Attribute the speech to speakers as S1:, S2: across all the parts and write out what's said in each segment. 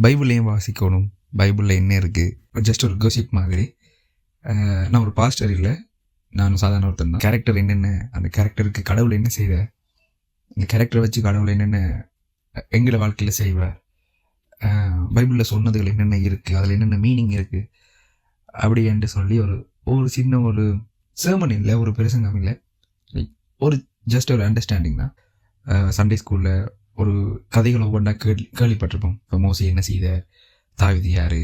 S1: பைபிளையும் வாசிக்கணும். பைபிளில் என்ன இருக்குது, ஜஸ்ட் ஒரு கோசிப் மாதிரி. நான் ஒரு பாஸ்டர் இல்லை, நான் சாதாரண ஒருத்தன் தான். கேரக்டர் என்னென்ன, அந்த கேரக்டருக்கு கடவுள் என்ன செய்த, அந்த கேரக்டரை வச்சு கடவுள் என்னென்ன எங்களை வாழ்க்கையில் செய்வார், பைபிளில் சொன்னதுகள் என்னென்ன இருக்குது, அதில் என்னென்ன மீனிங் இருக்குது அப்படி என்று சொல்லி ஒரு சின்ன ஒரு சேமன் இல்லை, ஒரு பிரசங்கம் இல்லை, ஒரு ஜஸ்ட் ஒரு அண்டர்ஸ்டாண்டிங் தான். சண்டே ஸ்கூலில் ஒரு கதைகள் ஒவ்வொன்றா கேள்விப்பட்டிருப்போம். இப்போ மோசி என்ன செய்த, தாவீது யார்,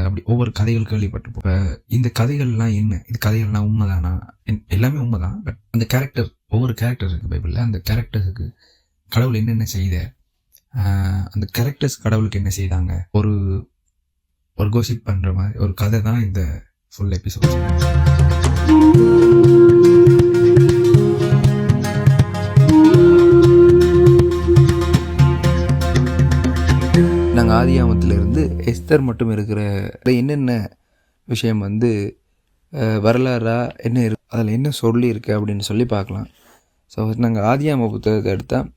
S1: அப்படி ஒவ்வொரு கதைகள் கேள்விப்பட்டிருப்போம். இப்போ இந்த கதைகள்லாம் என்ன, இந்த கதைகள்லாம் உண்மைதானா, எல்லாமே உண்மை தான். பட் அந்த கேரக்டர், ஒவ்வொரு கேரக்டர் இருக்குது பைபிளில், அந்த கேரக்டர்ஸுக்கு கடவுள் என்னென்ன செய்த, அந்த கேரக்டர்ஸ் கடவுளுக்கு என்ன செய்தாங்க, ஒரு கோசிப் பண்ணுற மாதிரி ஒரு கதை தான் இந்த ஃபுல் எபிசோட். நாங்கள் ஆதியாமத்திலிருந்து எஸ்தர் மட்டும் இருக்கிற என்னென்ன விஷயம் வரலாறா என்ன இருக்கு, அதில் என்ன சொல்லியிருக்கு அப்படின்னு சொல்லி பார்க்கலாம். ஸோ நாங்கள் ஆதியாம புத்தகத்தை எடுத்தால்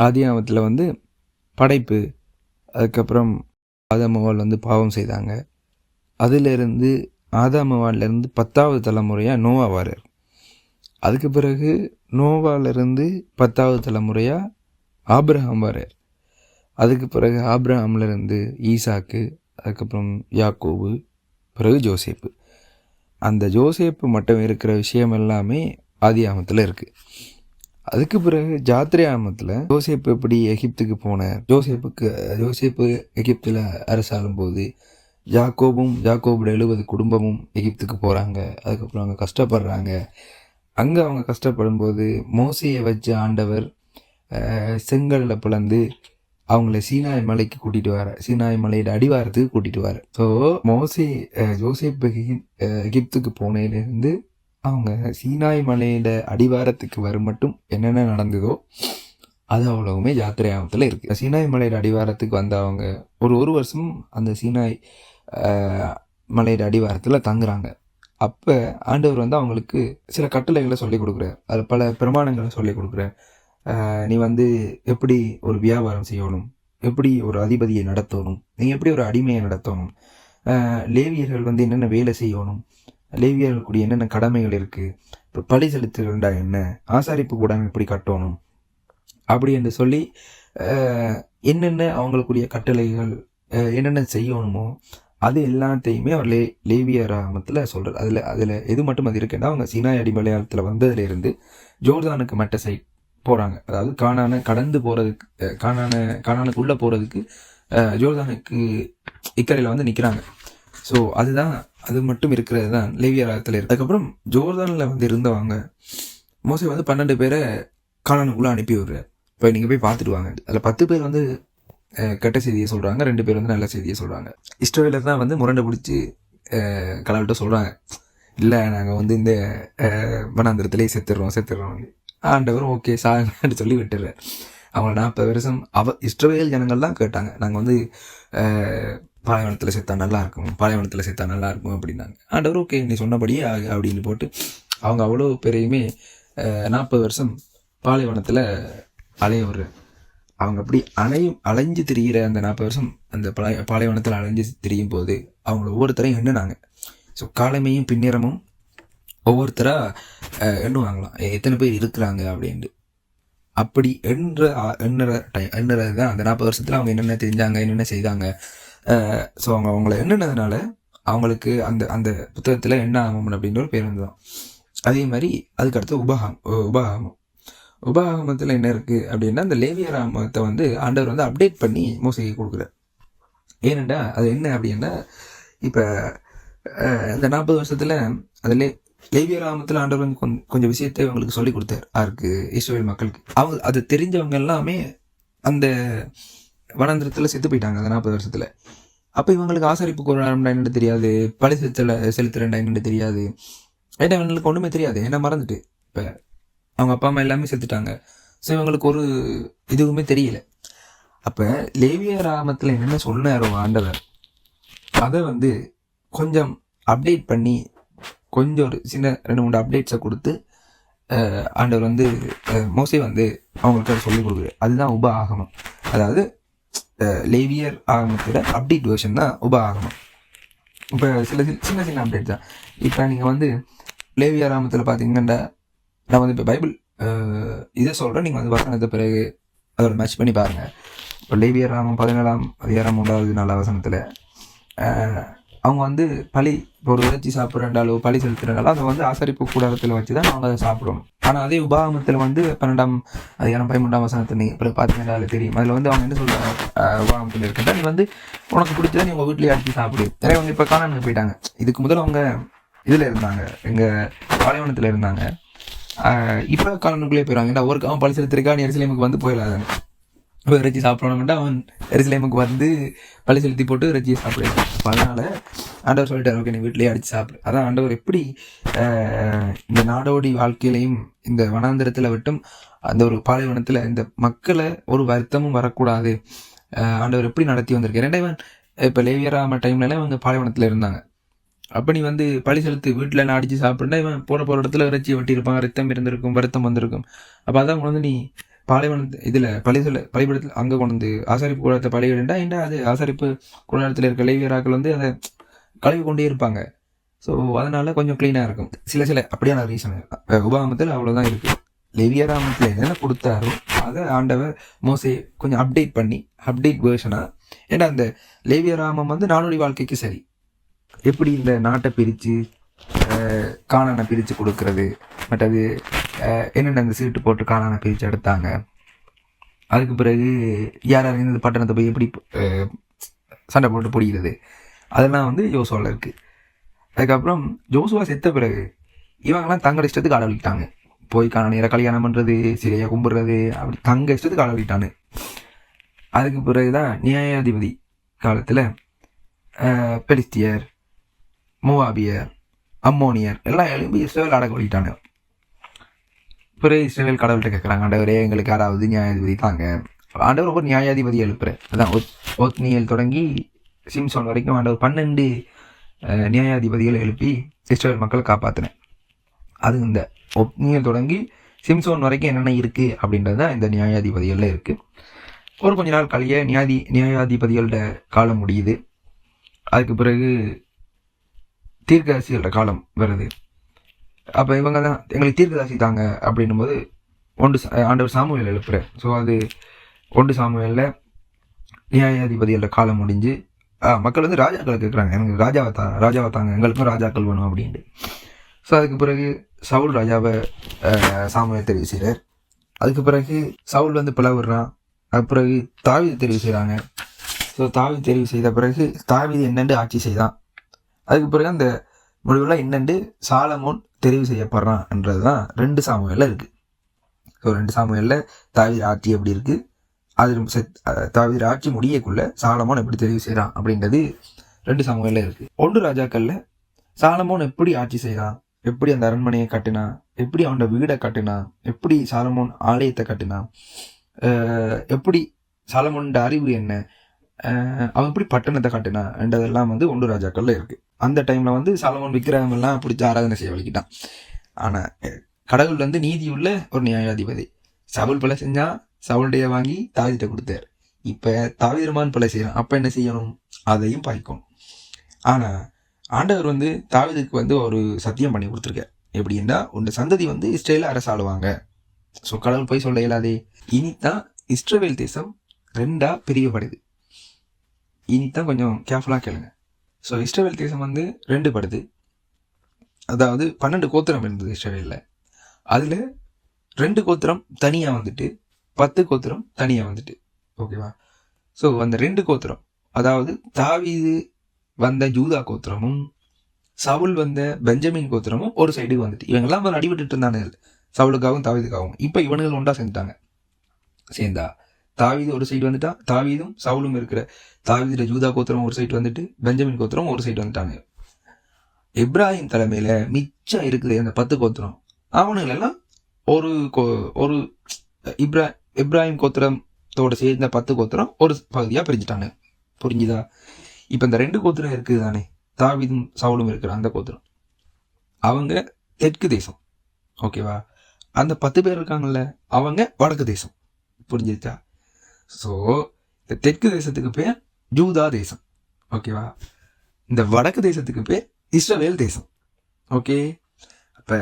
S1: ஆதியாமத்தில் படைப்பு, அதுக்கப்புறம் ஆதாமவாள் பாவம் செய்தாங்க. அதிலிருந்து ஆதாமவாள்லேருந்து 10வது தலைமுறையாக நோவா வாரார். அதுக்கு பிறகு நோவாலிருந்து 10வது தலைமுறையாக ஆபிரகாம் வாரார். அதுக்கு பிறகு ஆபிரகாம்லேருந்து ஈசாக்கு, அதுக்கப்புறம் யாக்கோபு, பிறகு ஜோசேப்பு. அந்த ஜோசேப்பு மட்டும் இருக்கிற விஷயம் எல்லாமே ஆதியாமத்தில் இருக்குது. அதுக்கு பிறகு ஜாத்ரேயாமத்தில் ஜோசேப்பு எப்படி எகிப்துக்கு போனார், ஜோசேப்பு எகிப்தில் அரசாளும் போது ஜாக்கோபோட 70 குடும்பமும் எகிப்துக்கு போகிறாங்க. அதுக்கப்புறம் அவங்க கஷ்டப்படுறாங்க. அங்கே அவங்க கஷ்டப்படும் போது மோசையை வச்சு ஆண்டவர் செங்கல்ல பிளந்து அவங்கள சீனாய் மலைக்கு கூட்டிகிட்டு வர, சீனாய் மலையோட அடிவாரத்துக்கு கூட்டிகிட்டு வர. ஸோ ஜோசேப்பு எகிப்துக்கு போனதுலேருந்து அவங்க சீனாய் மலையோட அடிவாரத்துக்கு வரும் மட்டும் என்னென்ன நடந்ததோ அது அவ்வளவுமே ஜாத்திரையாமத்தில் இருக்குது. சீனாய் மலையோட அடிவாரத்துக்கு வந்த அவங்க ஒரு வருஷம் அந்த சீனாய் மலையோட அடிவாரத்தில் தங்குறாங்க. அப்போ ஆண்டவர் அவங்களுக்கு சில கட்டளைகளை சொல்லிக் கொடுக்குறார், அது பல பிரமாணங்களை சொல்லிக் கொடுக்குறார். நீ எப்படி ஒரு வியாபாரம் செய்யணும், எப்படி ஒரு அதிபதியை நடத்தணும், நீ எப்படி ஒரு அடிமையை நடத்தணும், லேவியர்கள் என்னென்ன வேலை செய்யணும், லேவியர்களுக்குரிய என்னென்ன கடமைகள் இருக்குது, இப்போ பழி செலுத்துகிறா என்ன, ஆசாரிப்பு கூடாமல் எப்படி கட்டணும், அப்படி என்று சொல்லி என்னென்ன அவங்களுக்குரிய கட்டளைகள் என்னென்ன செய்யணுமோ அது எல்லாத்தையுமே அவர் லேவியராமத்தில் சொல்கிறார். அதில் எது மட்டும் அது இருக்குன்னா, அவங்க சீனாய் அடிமலையாளத்தில் வந்ததுலேருந்து ஜோர்தானுக்கு மட்ட சைட் போகிறாங்க. அதாவது கானானை கடந்து போகிறதுக்கு, கானானுக்குள்ளே போகிறதுக்கு ஜோர்தானுக்கு இக்கரையில் நிற்கிறாங்க. ஸோ அது மட்டும் இருக்கிறது தான் லேவியராகத்தில் இருக்குது. அதுக்கப்புறம் ஜோர்தானில் இருந்தவங்க மோசே 12 பேரை கானானுக்குள்ளே அனுப்பி விடுறார். இப்போ நீங்கள் போய் பார்த்துட்டு வாங்க. அதில் 10 பேர் கெட்ட செய்தியை சொல்கிறாங்க, 2 பேர் நல்ல செய்தியை சொல்கிறாங்க. இஸ்ரவேலர் தான் முரண்டை பிடிச்சி கடவுள்கிட்ட சொல்கிறாங்க, இல்லை நாங்கள் இந்த வனாந்திரத்திலே செத்துடுறோம். ஆண்டவர் ஓகே சாகன்னு சொல்லி விட்டுறார். அவங்கள 40 வருஷம் இஸ்ரவேல் ஜனங்கள் தான் கேட்டாங்க, நாங்கள் பாலைவனத்தில் செத்தா நல்லா இருக்கும் அப்படின்னாங்க. ஆண்டவர் ஓகே நீ சொன்னபடியே அப்படின்னு போட்டு அவங்க அவ்வளோ பேரையுமே 40 வருஷம் பாலைவனத்தில் அலைய விடுற. அவங்க அப்படி அலைஞ்சு திரிகிற அந்த 40 வருஷம் அந்த பாலைவனத்தில் அலைஞ்சு திரியும் போது அவங்கள ஒவ்வொருத்தரையும் எண்ணுனாங்க. ஸோ காலமையும் பின்னிறமும் ஒவ்வொருத்தராக எண்ணுவாங்களாம், எத்தனை பேர் இருக்கிறாங்க அப்படின்ட்டு. அப்படி எண்ணுறது தான் அந்த 40 வருஷத்தில் அவங்க என்னென்ன தெரிஞ்சாங்க, என்னென்ன செய்தாங்க. ஸோ அவங்கள எண்ணுனதுனால அவங்களுக்கு அந்த புத்தகத்தில் என்ன ஆகணும் அப்படின்ற ஒரு பேர் தான். அதே மாதிரி அதுக்கடுத்து உபாகமத்தில் என்ன இருக்குது அப்படின்னா, அந்த லேவியராமத்தை ஆண்டவர் அப்டேட் பண்ணி மோசைக்கு கொடுக்குறார். ஏனெண்டா அது என்ன அப்படின்னா, இப்போ இந்த 40 வருஷத்தில் அதில் லேவியராமத்தில் ஆண்டவர் கொஞ்சம் விஷயத்தை அவங்களுக்கு சொல்லி கொடுத்தார். யாருக்கு? இஸ்ரவேல் மக்களுக்கு. அவங்க அது தெரிஞ்சவங்க எல்லாமே அந்த வனாந்திரத்தில் செத்து போயிட்டாங்க அந்த 40 வருஷத்தில். அப்போ இவங்களுக்கு ஆசாரிப்பு கூறாண்டா என்னென்னு தெரியாது, பழி செலுத்துறேன்டா என்னென்னு தெரியாது, ஏன்னா இவங்களுக்கு ஒன்றுமே தெரியாது, ஏன்னா மறந்துட்டு இப்போ அவங்க அப்பா அம்மா எல்லாமே செத்துட்டாங்க. ஸோ இவங்களுக்கு ஒரு இதுவுமே தெரியல. அப்போ லேவியராமத்தில் என்னென்ன சொன்னாரோ ஆண்டவர் அதை கொஞ்சம் அப்டேட் பண்ணி கொஞ்சம் ஒரு சின்ன 2-3 அப்டேட்ஸை கொடுத்து ஆண்டவர் மோசே அவங்களுக்கு சொல்லிக் கொடுக்குறாரு. அதுதான் உப ஆகமம். அதாவது லேவியர் ஆகமத்தோட அப்டேட் வெர்ஷன் தான் உப ஆகமம். இப்போ சின்ன சின்ன அப்டேட் தான். இப்போ நீங்கள் வந்து லேவியர் ஆகமத்தில் பார்த்தீங்கன்னா, நான் வந்து இப்போ பைபிள் இதை சொல்கிறேன், நீங்கள் வந்து வசனத்தை பிறகு அதோட மேட்ச் பண்ணி பாருங்கள். இப்போ லேவியர் ஆகமம் 17ஆம் அதிகாரம் 3-4 வசனத்தில் அவங்க வந்து பழி, இப்போ ஒரு இறைச்சி சாப்பிட்றாலோ பழி செலுத்துறாங்களோ அதை வந்து ஆசரிப்பு கூடாரத்தில் வச்சு தான் அவங்க அதை சாப்பிடணும். ஆனால் அதே உபாகமத்தில் வந்து 12ஆம் அதிகாரம் 13ஆம் வசனத்தை நீங்கள் இப்போ பார்த்தீங்கன்னா தெரியும். அதில் வந்து அவங்க என்ன சொல்கிறாங்க, உபாகமத்தில் இருக்கின்ற நீ வந்து உனக்கு பிடிச்சதை நீ உங்கள் வீட்லேயே அடித்து சாப்பிடு. நிறைய அவங்க இப்போ காணானுக்கு போயிட்டாங்க. இதுக்கு முதல்ல அவங்க இதில் இருந்தாங்க, எங்கள் பாலைவனத்தில் இருந்தாங்க. இப்போ காணனுக்குள்ளே போயிடுவாங்க. ஏன்னா ஒருக்காக பழி செலுத்திருக்கா, நீ எருசலேமுக்கு வந்து போயிடாதாங்க. இப்போ இறைச்சி சாப்பிடணும்னா அவன் எருசலேமுக்கு வந்து பழி செலுத்தி போட்டு இறைச்சியை சாப்பிடுவான். அதனால் ஆண்டவர் சொல்லிட்டார், ஓகே நீ வீட்டிலேயே அடித்து சாப்பிடு. அதான் ஆண்டவர் எப்படி இந்த நாடோடி வாழ்க்கையிலையும் இந்த வனாந்திரத்தில் விட்டும் அந்த ஒரு பாலைவனத்தில் இந்த மக்களை ஒரு வருத்தமும் வரக்கூடாது ஆண்டவர் எப்படி நடத்தி வந்திருக்கார். ரெண்டாவன் இப்போ லேவியராம டைம்லலாம் இவங்க பாலைவனத்தில் இருந்தாங்க. அப்போ நீ வந்து பழி செலுத்து வீட்டில் நான் அடித்து சாப்பிட்னா இவன் போகிற இடத்துல இறைச்சி வெட்டியிருப்பான், ரத்தம் இருந்திருக்கும், வருத்தம் வந்திருக்கும். அப்போ அதான் கொண்டு வந்து நீ பாலைவனத்து இதில் பலிபடத்தில் அங்கே கொண்டு வந்து ஆசாரிப்பு கூடாரத்தை பலியிடா ஏன்டா அது ஆசாரிப்பு கூடாரத்தில் இருக்க லேவியராக்கள் வந்து அதை கழுவி கொண்டே இருப்பாங்க. ஸோ அதனால் கொஞ்சம் க்ளீனாக இருக்கும். சில அப்படியான ரீசன் உபாகமத்தில் அவ்வளோதான் இருக்குது. லேவியராமத்தில் என்னென்ன கொடுத்தாரோ அதை ஆண்டவர் மோசே கொஞ்சம் அப்டேட் வேர்ஷனாக. ஏன்னா அந்த லேவியராமம் வந்து நாடோடி வாழ்க்கைக்கு சரி, எப்படி இந்த நாட்டை பிரித்து காணானை பிரித்து கொடுக்கறது, மற்றது என்னென்ன அந்த சீட்டு போட்டு காணானை பிரித்து எடுத்தாங்க, அதுக்கு பிறகு யார் இந்த பட்டணத்தை போய் எப்படி சண்டை போட்டு பிடிக்கிறது, அதெல்லாம் வந்து யோசுவாவில் இருக்குது. அதுக்கப்புறம் ஜோசுவா செத்த பிறகு இவங்கெல்லாம் தங்கள் இஷ்டத்துக்கு ஆடவழிட்டாங்க. போய் காணானை கல்யாணம் பண்ணுறது, சிலையை கும்பிட்றது, அப்படி தங்க இஷ்டத்துக்கு ஆடவழிட்டானு. அதுக்கு பிறகு தான் நியாயாதிபதி காலத்தில் பெலிஸ்தியர், மோவாபியர், அம்மோனியர் எல்லாம் எழும்பி இஸ்ரேல் அடக்க வழிட்டாங்க. பிறகு இஸ்ரேல் கடவுள்கிட்ட கேட்குறாங்க, ஆண்டவரே எங்களுக்கு யாராவது நியாயாதிபதி தாங்க. ஆண்டவர் ஒரு நியாயாதிபதி எழுப்புறேன். அதான் ஒத்னியல் தொடங்கி சிம்சோன் வரைக்கும் ஆண்டவர் 12 நியாயாதிபதிகளை எழுப்பி இஸ்ரேல் மக்களை காப்பாற்றினேன். அது இந்த ஒத்னியல் தொடங்கி சிம்சோன் வரைக்கும் என்னென்ன இருக்குது அப்படின்றது தான் இந்த நியாயாதிபதிகளில் இருக்குது. ஒரு கொஞ்ச நாள் கழிய நியாயாதிபதிகளோட காலம் முடியுது. அதுக்கு பிறகு தீர்க்கதரிசிகளோட காலம் வருது. அப்போ இவங்க தான் எங்களுக்கு தீர்க்கதரிசி தாங்க அப்படின்னும் போது ஆண்டவர் சாமுவேல் எழுப்புறேன். ஸோ அது 1 சாமுவேலில் நியாயாதிபதிகளோட காலம் முடிஞ்சு மக்கள் வந்து ராஜாக்களை கேட்குறாங்க, எனக்கு ராஜாவை தாங்க, எங்களுக்கும் ராஜாக்கள் வேணும் அப்படின்ட்டு. ஸோ அதுக்கு பிறகு சவுல் ராஜாவை சாமுவேல் தெரிவு செய்கிறார். அதுக்கு பிறகு சவுல் வந்து பிளவுறான். அதுக்கு பிறகு தாவீது தெரிவு செய்கிறாங்க. ஸோ தாவீது தெரிவு செய்த பிறகு தாவீது என்னென்று ஆட்சி செய்தான். அதுக்கு பிறகு அந்த முடிவில் என்னென்று சாலமோன் தெரிவு செய்யப்படுறான்ன்றது தான் 2 சாமுவேலில் இருக்குது. ஸோ 2 சாமுவேலில் தாவீது ஆட்சி எப்படி இருக்குது, அது தாவீது ஆட்சி முடியக்குள்ள சாலமோன் எப்படி தெரிவு செய்கிறான் அப்படின்றது 2 சாமுவேலில் இருக்குது. 1 ராஜாக்களில் சாலமோன் எப்படி ஆட்சி செய்கிறான், எப்படி அந்த அரண்மனையை கட்டினான், எப்படி அவனோட வீடை கட்டினான், எப்படி சாலமோன் ஆலயத்தை கட்டினான், எப்படி சாலமோனோட அறிவு என்ன, அவன் எப்படி பட்டணத்தை காட்டினான் என்றதெல்லாம் வந்து 1 ராஜாக்கள்ல இருக்குது. அந்த டைமில் வந்து சாலமோன் விக்கிரகம் எல்லாம் பிடிச்சி ஆராதனை செய்ய வலிக்கிட்டான். ஆனால் கடவுள் வந்து நீதியுள்ள ஒரு நியாயாதிபதி. சவுல் பல செஞ்சால் சவுளுடைய வாங்கி தாவீதுட்ட கொடுத்தார். இப்போ தாவீதுமான் பல செய்யணும், அப்போ என்ன செய்யணும், அதையும் பாய்க்கணும். ஆனால் ஆண்டவர் வந்து தாவீதுக்கு வந்து ஒரு சத்தியம் பண்ணி கொடுத்துருக்கார். எப்படின்னா உன் சந்ததி வந்து இஸ்ரேல அரசாளுவாங்க. ஸோ கடவுள் போய் சொல்ல இயலாதே. இனித்தான் இஸ்ரவேல் தேசம் 2 பிரிவுபடுது. இனித்தான் கொஞ்சம் கேர்ஃபுல்லாக கேளுங்க. ஸோ இஸ்ரவேல் தேசம் வந்து 2 படுது. அதாவது 12 கோத்திரம் இருந்தது இஸ்ரவேலில். அதில் 2 கோத்திரம் தனியாக வந்துட்டு 10 கோத்திரம் தனியாக வந்துட்டு, ஓகேவா. ஸோ அந்த 2 கோத்திரம், அதாவது தாவீது வந்த யூதா கோத்திரமும் சவுல் வந்த பெஞ்சமின் கோத்திரமும் ஒரு சைடுக்கு வந்துட்டு, இவங்கெல்லாம் ஒரு அடிபட்டு இருந்தானே சவுலுக்காகவும் தாவீதுக்காகவும். இப்போ இவனுகள் ஒன்றா சேர்ந்தா தாவீது ஒரு சைடு வந்துட்டா, தாவீதும் சவுலும் இருக்கிற தாவீதுல யூதா கோத்திரம் ஒரு சைடு வந்துட்டு, பெஞ்சமின் கோத்திரம் ஒரு சைடு வந்துட்டாங்க. இப்ராஹிம் தலைமையில மிச்சம் இருக்குது அந்த 10 கோத்திரம். அவனுங்களெல்லாம் ஒரு இப்ராஹிம் கோத்திரத்தோட சேர்ந்த 10 கோத்திரம் ஒரு பகுதியாக பிரிஞ்சுட்டாங்க. புரிஞ்சுதா? இப்போ இந்த 2 கோத்திரம் இருக்குது தானே, தாவீதும் சவுலும் இருக்கிற அந்த கோத்திரம், அவங்க தெற்கு தேசம், ஓகேவா. அந்த 10 பேர் இருக்காங்கல்ல, அவங்க வடக்கு தேசம். புரிஞ்சிருச்சா? ஸோ இந்த தெற்கு தேசத்துக்கு பேர் ஜூதா தேசம். ஓகேவா? இந்த வடக்கு தேசத்துக்கு பேர் இஸ்ரவேல் தேசம். ஓகே, அப்போ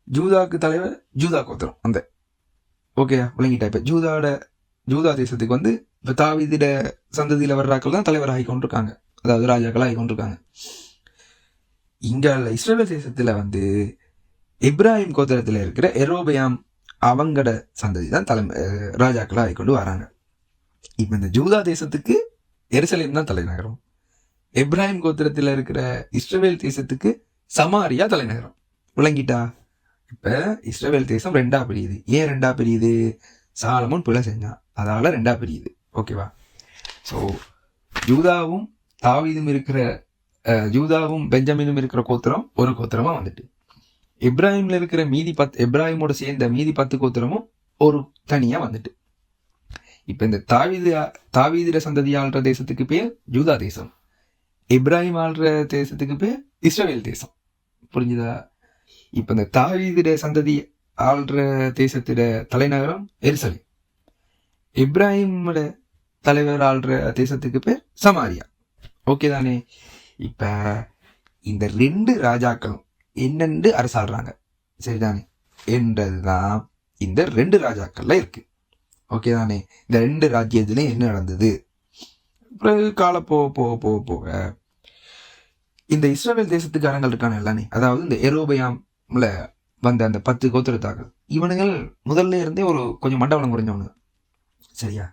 S1: ஜூதாவுக்கு தலைவர் ஜூதா கோத்திரம் அந்த. ஓகேயா, விளங்கிட்டா? இப்போ ஜூதா தேசத்துக்கு வந்து இப்போ தாவீதிட சந்ததியில் வர்றாக்கள் தான் தலைவர் ஆகி கொண்டிருக்காங்க, அதாவது ராஜாக்கள் ஆகி கொண்டிருக்காங்க. இங்கே இஸ்ரவேல் தேசத்தில் வந்து இப்ராஹிம் கோத்திரத்தில் இருக்கிற எரோபயாம் அவங்கட சந்ததி தான் ராஜாக்கள் ஆகி கொண்டு வராங்க. இப்போ இந்த ஜூதா தேசத்துக்கு எருசலேம் தான் தலைநகரம். இப்ராஹிம் கோத்திரத்தில் இருக்கிற இஸ்ரவேல் தேசத்துக்கு சமாரியா தலைநகரம். விளங்கிட்டா? இப்போ இஸ்ரவேல் தேசம் ரெண்டா பிரியுது. ஏன் ரெண்டா பிரியுது? சாலமோன் பிழை செஞ்சான், அதால ரெண்டா பிரியுது. ஓகேவா? ஸோ ஜூதாவும் தாவீதும் இருக்கிற ஜூதாவும் பெஞ்சமினும் இருக்கிற கோத்திரம் ஒரு கோத்திரமா வந்துட்டு, இப்ராஹிம்ல இருக்கிற இப்ராஹிமோட சேர்ந்த மீதி 10 கோத்திரமும் ஒரு தனியா வந்துட்டு. இப்ப இந்த தாவீதிர சந்ததி ஆள்ற தேசத்துக்கு பேர் ஜூதா தேசம், இப்ராஹிம் ஆள்ற தேசத்துக்கு பேர் இஸ்ரவேல் தேசம். புரிஞ்சுதா? இப்ப இந்த தாவீதிர சந்ததி ஆள்ற தேசத்திட தலைநகரம் எருசலேம், இப்ராஹிமோட தலைவர் ஆள்ற தேசத்துக்கு பேர் சமாரியா. ஓகே தானே? இப்ப இந்த 2 ராஜாக்களும் என்னென்று அரசாடுறாங்க, சரிதானே என்றதுதான் இந்த 2 ராஜாக்கள்ல இருக்கு. ஓகே தானே? இந்த 2 ராஜ்யத்திலையும் என்ன நடந்தது? பிறகு கால போக இந்த இஸ்ரவேல் தேசத்துக்காரங்கள் இருக்கான எல்லாமே, அதாவது இந்த எரோபயாம்ல வந்த அந்த 10 கோத்திரத்தாக்கள், இவனுங்கள் முதல்ல இருந்தே ஒரு கொஞ்சம் மண்டபம் குறைஞ்சவனு. சரியா?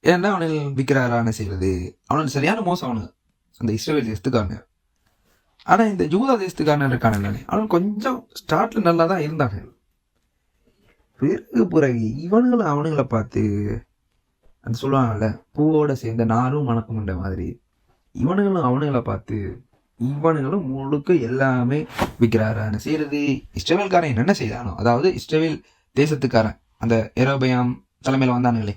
S1: ஏன்னா அவனுகள் விக்கிராரான செய்வது, அவனுக்கு சரியான மோசம் அவனு அந்த இஸ்ரவேல் தேசத்துக்கான. ஆனா இந்த ஜூதா தேசத்துக்கான இருக்கான எல்லாமே அவன் கொஞ்சம் ஸ்டார்ட்ல நல்லா தான் இருந்தாங்க. பிறகு இவனுங்களை அவனுங்களை பார்த்து அந்த சொல்லுவாங்கல்ல, பூவோட சேர்ந்த நாரும் மணக்கும்ன்ற மாதிரி, இவனுங்களும் அவனுங்களை பார்த்து இவனுங்களும் முழுக்க எல்லாமே விற்கிறாரான செய்யறது. இஸ்ரவேல்காரன் என்னென்ன செய்தானோ, அதாவது இஸ்ரவேல் தேசத்துக்காரன் அந்த எரோபயாம் தலைமையில வந்தானுங்களே,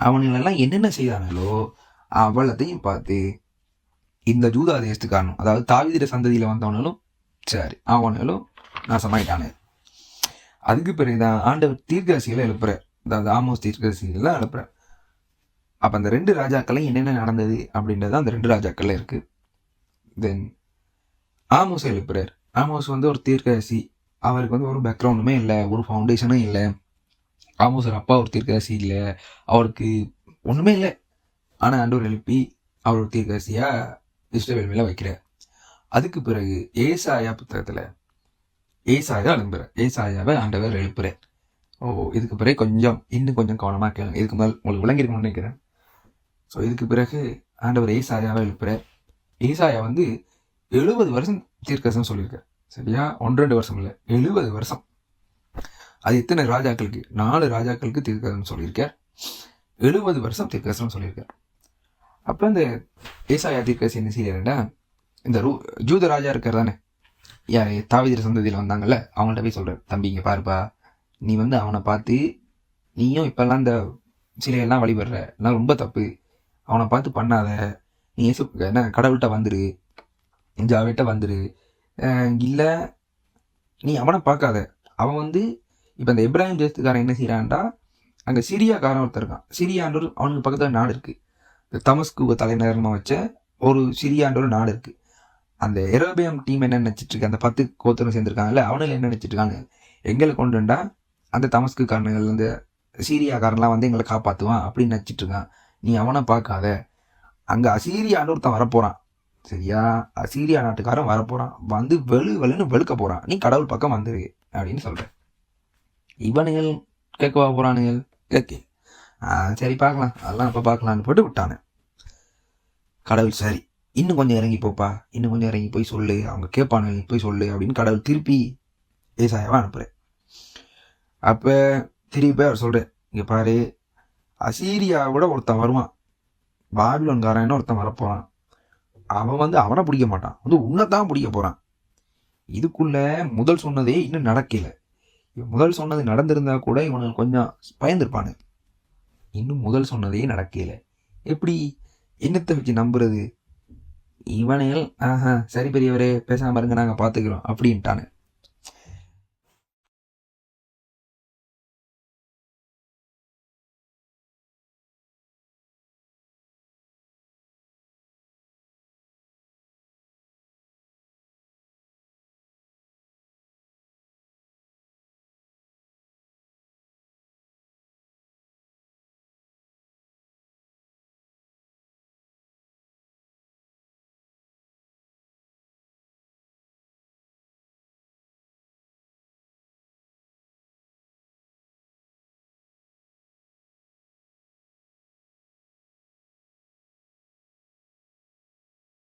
S1: அவனுங்களெல்லாம் என்னென்ன செய்தானுங்களோ அவ்வளத்தையும் பார்த்து இந்த ஜூதா தேசத்துக்காரனும், அதாவது தாவீதிர சந்ததியில வந்தவனும் சரி அவனுங்களும் நாசமாயிட்டானு. அதுக்கு பிறகுதான் ஆண்டவர் தீர்க்கதரிசிகளை எழுப்புறார், அதாவது ஆமோஸ் தீர்க்கதரிசிகளை எழுப்புறார். அப்ப அந்த 2 ராஜாக்களையும் என்னென்ன நடந்தது அப்படின்றது அந்த 2 ராஜாக்கள்ல இருக்கு. தென் ஆமோஸ் எழுப்புறார். ஆமோஸ் வந்து ஒரு தீர்க்கதரிசி, அவருக்கு வந்து ஒரு பேக்ரவுண்டுமே இல்லை, ஒரு ஃபவுண்டேஷனும் இல்லை. ஆமோஸ் அப்பா ஒரு தீர்க்கதரிசி இல்லை, அவருக்கு ஒண்ணுமே இல்லை. ஆனா ஆண்டவர் எழுப்பி அவர் ஒரு தீர்க்கதரிசியா இஸ்ரவேல் மேல வைக்கிறார். அதுக்கு பிறகு ஏசாயா புத்தகத்துல ஏசாயாவை ஆண்டவர் எழுப்புறார். இதுக்கு பிறகு இன்னும் கொஞ்சம் கவனமா கேளுங்க, இதுக்கு மேல் உங்களுக்கு விளங்கிருக்கணும்னு நினைக்கிறேன். ஸோ இதுக்கு பிறகு ஆண்டவர் ஏசாயாவை எழுப்புறார். ஏசாயா வந்து 70 வருஷம் தீர்க்கதரிசனம் சொல்லியிருக்கார். சரியா? 1-2 வருஷம் இல்லை, 70 வருஷம். அது எத்தனை ராஜாக்களுக்கு? 4 ராஜாக்களுக்கு தீர்க்கதரிசனம் சொல்லியிருக்கார். 70 வருஷம் தீர்க்கதரிசனம் சொல்லியிருக்கார். அப்போ இந்த ஏசாயா தீர்க்கதரிசி என்ன செய்யறா, இந்த ஜூத ராஜா இருக்கார் தானே, யார் தாவீதிர சந்ததியில் வந்தாங்கல்ல, அவங்கள்ட்ட போய் சொல்கிறார், தம்பி இங்கே பாருப்பா, நீ வந்து அவனை பார்த்து நீயும் இப்போல்லாம் இந்த சிலையெல்லாம் வழிபடுற, எல்லாம் ரொம்ப தப்பு, அவனை பார்த்து பண்ணாத, நீ என்ன கடவுள்கிட்ட வந்துரு, ஜாவிட்ட வந்துரு, இல்லை நீ அவனை பார்க்காத. அவன் வந்து இப்போ இந்த இப்ராஹிம் தேசத்துக்காரன் என்ன செய்கிறான்டா, அங்கே சிரியாக்காரன் ஒருத்தர் இருக்கான். சிரியான்ற அவனுக்கு பக்கத்தில் நாடு இருக்குது, இந்த தமஸ்கு தலைநகரமாக வச்ச ஒரு சிரியான்ற ஒரு நாடு இருக்குது. அந்த எரோபியம் டீம் என்ன நினச்சிட்டு இருக்கு, அந்த 10 கோத்திரம் சேர்ந்துருக்காங்கல்ல, அவனுக்கு என்ன நினச்சிட்டு இருக்காங்க, எங்களை கொண்டுண்டா அந்த தமஸ்குக்காரர்கள் அந்த சீரியாக்காரன்லாம் வந்து எங்களை காப்பாற்றுவான் அப்படின்னு நினச்சிட்டு இருக்கான். நீ அவனை பார்க்காத, அங்கே அசீரியான்னு ஒருத்தன் வரப்போகிறான். சரியா? அசீரியா நாட்டுக்காரன் வரப்போகிறான், வந்து வெளுன்னு வெளுக்க போகிறான், நீ கடவுள் பக்கம் வந்துரு அப்படின்னு சொல்கிறேன். இவனுகள் கேட்கவா போகிறானுங்கள்? கேட்க சரி பார்க்கலாம், அதெல்லாம் அப்போ பார்க்கலான்னு போட்டு விட்டானு. கடவுள் சரி இன்னும் கொஞ்சம் இறங்கி போப்பா, இன்னும் கொஞ்சம் இறங்கி போய் சொல்லு, அவங்க கேட்பானு, போய் சொல்லு அப்படின்னு கடவுள் திருப்பி ஏசாயாவை அனுப்புகிறேன். அப்போ திருப்பி அவர் சொல்கிறேன், இங்கே பாரு, அசீரியாவோட ஒருத்தன் வருவான், பாபிலோன்காரன்னு ஒருத்தன் வரப்போகிறான், அவன் வந்து அவனை பிடிக்க மாட்டான், வந்து உன்னைத்தான் பிடிக்க போகிறான். இதுக்குள்ள முதல் சொன்னதே இன்னும் நடக்கல. முதல் சொன்னது நடந்திருந்தா கூட இவனுக்கு கொஞ்சம் பயந்துருப்பானு. இன்னும் முதல் சொன்னதே நடக்கல, எப்படி என்னத்தை வச்சு நம்புறது? இவனைகள் சரி பெரியவரே பேசாம இருங்க, நாங்கள் பார்த்துக்கிறோம் அப்படின்ட்டானு.